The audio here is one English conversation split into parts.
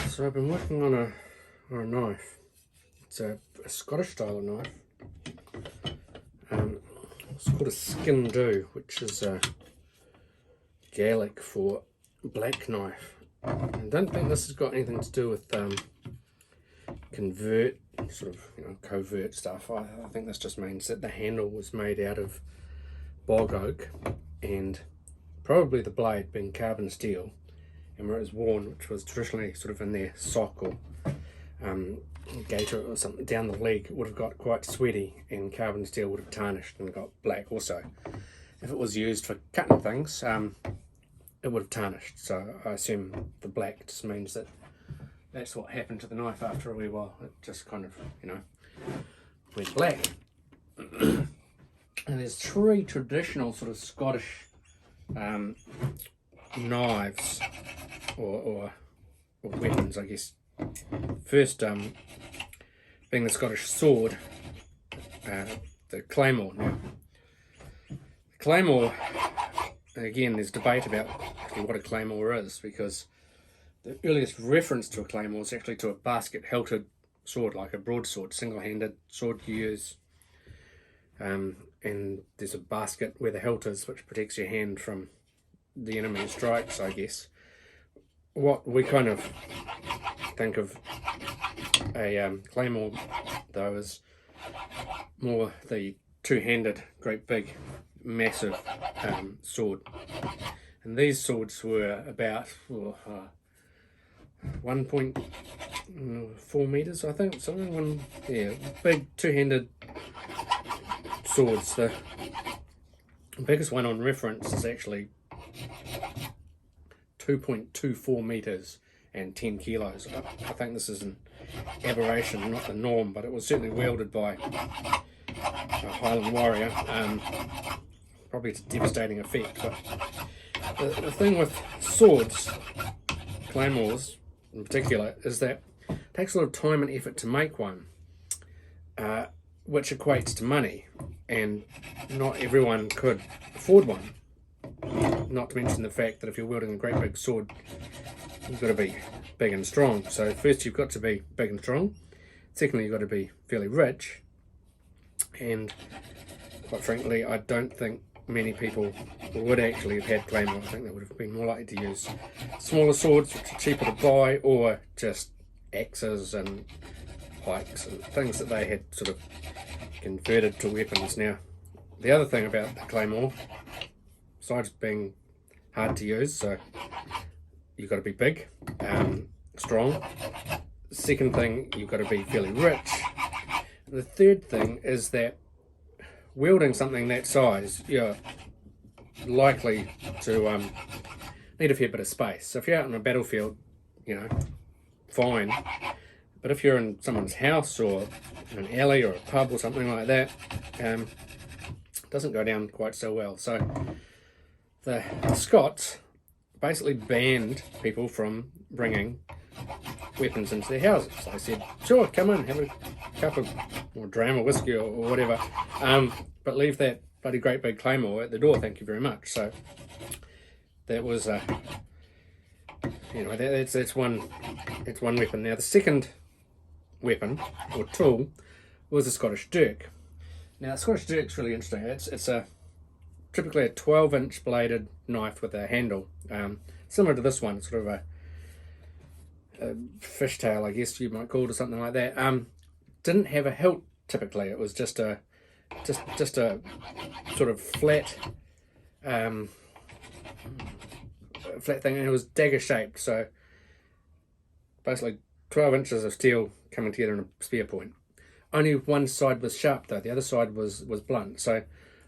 So I've been working on a knife. It's a Scottish style of knife. It's called a Sgian Dubh, which is Gaelic for black knife. I don't think this has got anything to do with covert stuff. I think this just means that the handle was made out of bog oak, and probably the blade being carbon steel, and where it was worn, which was traditionally sort of in their sock or gaiter or something down the leg, it would have got quite sweaty, and carbon steel would have tarnished and got black also. If it was used for cutting things, it would have tarnished. So I assume the black just means that that's what happened to the knife after a wee while. It just kind of, went black. And there's three traditional sort of Scottish knives or weapons, I guess. First, being the Scottish sword, the claymore. Now, the claymore, again, there's debate about what a claymore is, because the earliest reference to a claymore is actually to a basket-hilted sword, like a broadsword, single-handed sword you use. And there's a basket where the hilt is, which protects your hand from the enemy's strikes, I guess. What we kind of think of a claymore, though, is more the two-handed, great big, massive sword. And these swords were about 1.4 meters, I think. Big two-handed swords. The biggest one on reference is actually 2.24 meters and 10 kilos. I think this is an aberration, not the norm, but it was certainly wielded by a Highland warrior. Probably to devastating effect. But the thing with swords, claymores in particular, is that it takes a lot of time and effort to make one, which equates to money, and not everyone could afford one. Not to mention the fact that if you're wielding a great big sword, you've got to be big and strong. So first you've got to be big and strong. Secondly, you've got to be fairly rich. And quite frankly, I don't think many people would actually have had claymore. I think they would have been more likely to use smaller swords, which are cheaper to buy, or just axes and pikes and things that they had sort of converted to weapons. Now, the other thing about the claymore, besides being hard to use, so you've got to be big, strong. Second thing, you've got to be fairly rich. The third thing is that wielding something that size, you're likely to need a fair bit of space. So if you're out on a battlefield, fine. But if you're in someone's house or in an alley or a pub or something like that, it doesn't go down quite so well. So the Scots basically banned people from bringing weapons into their houses. They said, sure, come in, have a cup of or dram of whiskey or whatever, but leave that bloody great big claymore at the door, thank you very much. So that was that's one weapon. Now the second weapon or tool was a Scottish dirk. Now the Scottish dirk's really interesting. It's typically a 12-inch bladed knife with a handle, similar to this one, sort of a fishtail, I guess you might call it, or something like that. Didn't have a hilt typically. It was just a sort of flat thing, and it was dagger shaped. So basically 12 inches of steel coming together in a spear point. Only one side was sharp though. The other side was blunt. So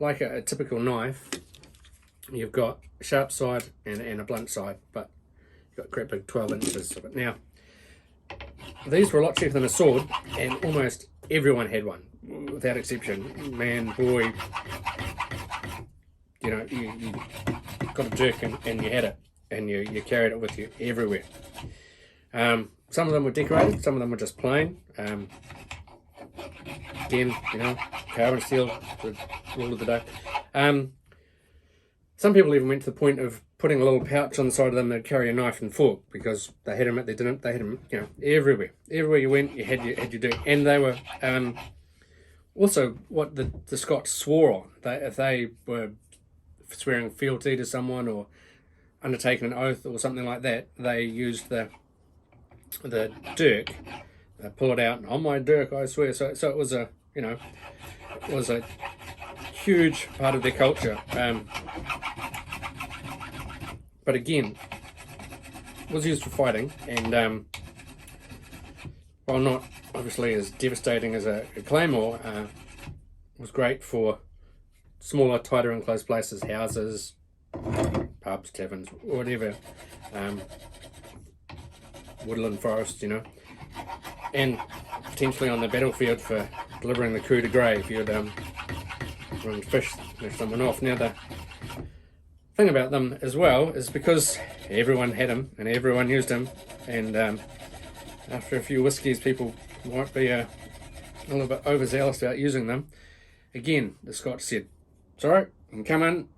like a typical knife, you've got a sharp side and a blunt side, but you've got great big 12 inches of it. Now, these were a lot cheaper than a sword, and almost everyone had one, without exception. Man, boy, you got a dirk and you had it, and you carried it with you everywhere. Some of them were decorated, some of them were just plain. Again, carbon steel, the rule of the day. Some people even went to the point of putting a little pouch on the side of them. They'd carry a knife and fork because they had them. They had them, everywhere. Everywhere you went, you had your dirk, and they were also what the Scots swore on. If they were swearing fealty to someone or undertaking an oath or something like that, they used the dirk. They pull it out, and on my dirk, I swear. So it was a huge part of their culture. But again, it was used for fighting, and while not obviously as devastating as a claymore, was great for smaller, tighter enclosed places, houses, pubs, taverns, whatever, woodland forest, and potentially on the battlefield for delivering the coup de grace if you'd run fish, finish someone off. Now the thing about them as well is because everyone had them and everyone used them, and after a few whiskies people might be a little bit overzealous about using them. Again, the Scots said, sorry, you can come in,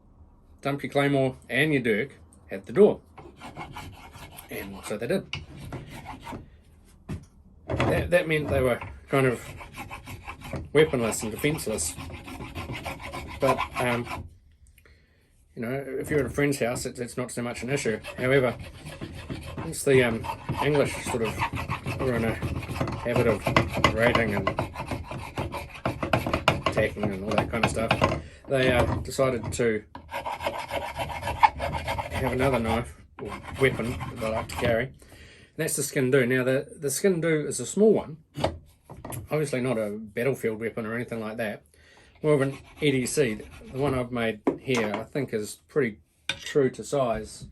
dump your claymore and your dirk at the door. And so they did. That meant they were kind of weaponless and defenceless. But, if you're at a friend's house, it's not so much an issue. However, once the English sort of were in a habit of raiding and attacking and all that kind of stuff, they decided to have another knife or weapon that they like to carry, and that's the Sgian Dubh. Now the Sgian Dubh is a small one, obviously not a battlefield weapon or anything like that, more of an EDC. The one I've made here I think is pretty true to size,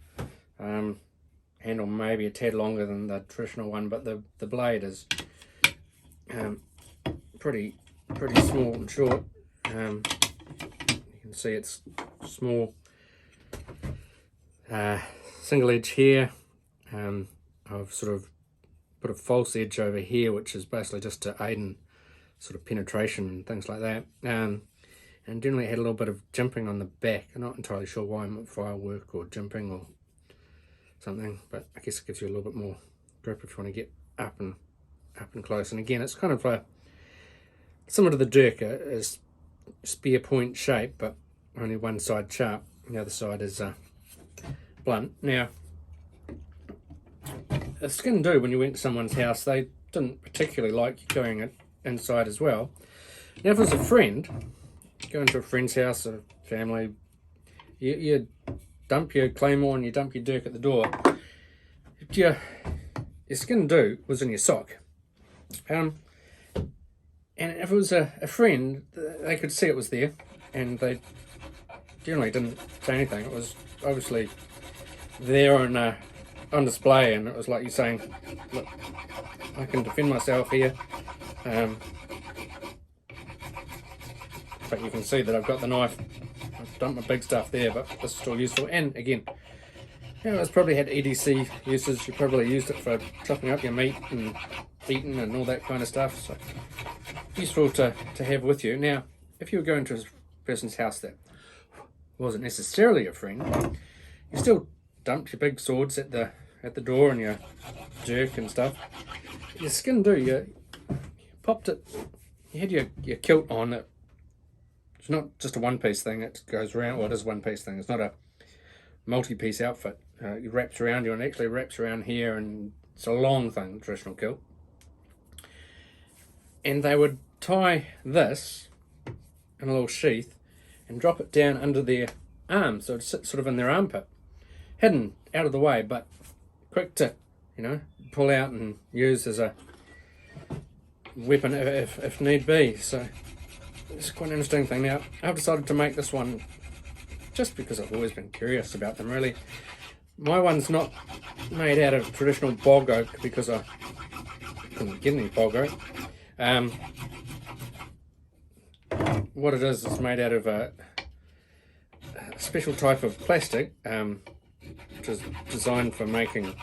handle maybe a tad longer than the traditional one, but the blade is pretty small and short. You can see it's small, single edge here. I've sort of put a false edge over here, which is basically just to aid in sort of penetration and things like that. And generally had a little bit of jimping on the back. I'm not entirely sure why, firework or jimping or something, but I guess it gives you a little bit more grip if you want to get up and close. And again, it's kind of similar to the dirk, a spear point shape, but only one side sharp, the other side is blunt. Now, a Sgian Dubh, when you went to someone's house, they didn't particularly like you carrying it inside as well. Now, if it was a friend, going to a friend's house, a family, you dump your claymore and you dump your dirk at the door. Your Sgian Dubh was in your sock. And if it was a friend, they could see it was there, and they generally didn't say anything. It was obviously there on display, and it was like you saying, look, I can defend myself here. But you can see that I've got the knife. I've dumped my big stuff there, but this is still useful. And again, it's probably had EDC uses. You probably used it for chopping up your meat and eating and all that kind of stuff. So useful to have with you. Now, if you were going to a person's house that wasn't necessarily a friend, you still dumped your big swords at the door and your dirk and stuff. Your Sgian Dubh, you popped it. You had your kilt on it. It's not just a one-piece thing. It goes around. Well, it is a one-piece thing. It's not a multi-piece outfit. It wraps around you, and actually wraps around here, and it's a long thing, traditional kilt. And they would tie this in a little sheath and drop it down under their arm, so it sits sort of in their armpit, hidden out of the way, but quick to pull out and use as a weapon if need be. So it's quite an interesting thing. Now, I've decided to make this one just because I've always been curious about them, really. My one's not made out of traditional bog oak because I couldn't get any bog oak. What it is made out of a special type of plastic, which is designed for making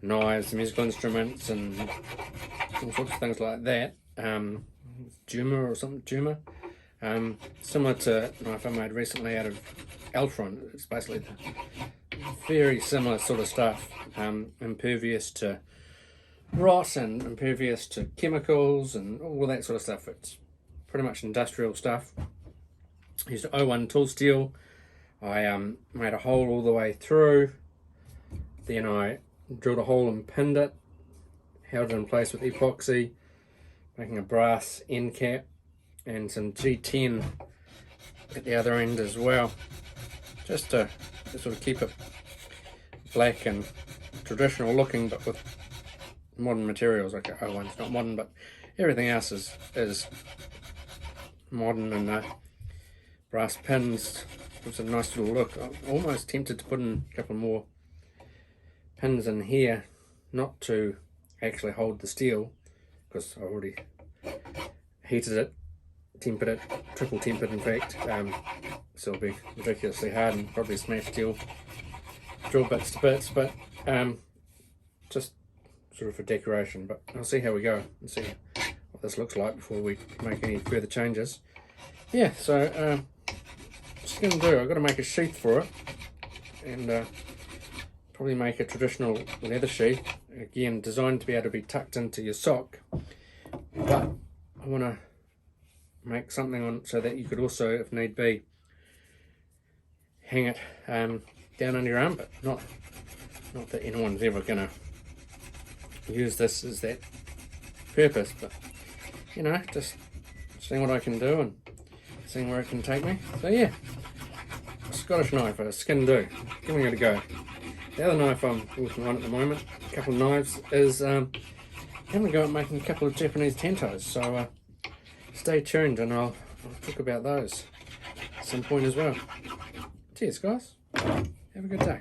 knives, musical instruments, and all sorts of things like that. Juma or something, similar to a knife I made recently out of Eltron. It's basically very similar sort of stuff, impervious to rot and impervious to chemicals and all that sort of stuff. It's pretty much industrial stuff. Used 01 tool steel. I made a hole all the way through, then I drilled a hole and pinned it, held it in place with epoxy, making a brass end cap and some G10 at the other end as well, just to sort of keep it black and traditional looking, but with modern materials. Like 01's not modern, but everything else is modern, and brass pins gives a nice little look. I'm almost tempted to put in a couple more pins in here, not to actually hold the steel, because I already heated it, tempered it, triple tempered in fact, so it'll be ridiculously hard and probably smash steel drill bits to bits, but just sort of for decoration. But I'll see how we go and see what this looks like before we make any further changes. Yeah, so Sgian Dubh, I've got to make a sheath for it, and probably make a traditional leather sheath, again designed to be able to be tucked into your sock, but I want to make something on so that you could also, if need be, hang it down under your armpit. Not that anyone's ever going to use this as that purpose, but you know, just seeing what I can do and seeing where it can take me. So yeah, Scottish knife, a Sgian Dubh, giving it a go. The other knife I'm working on at the moment, a couple of knives, is having a go at making a couple of Japanese tentos. So stay tuned and I'll talk about those at some point as well. Cheers guys, have a good day.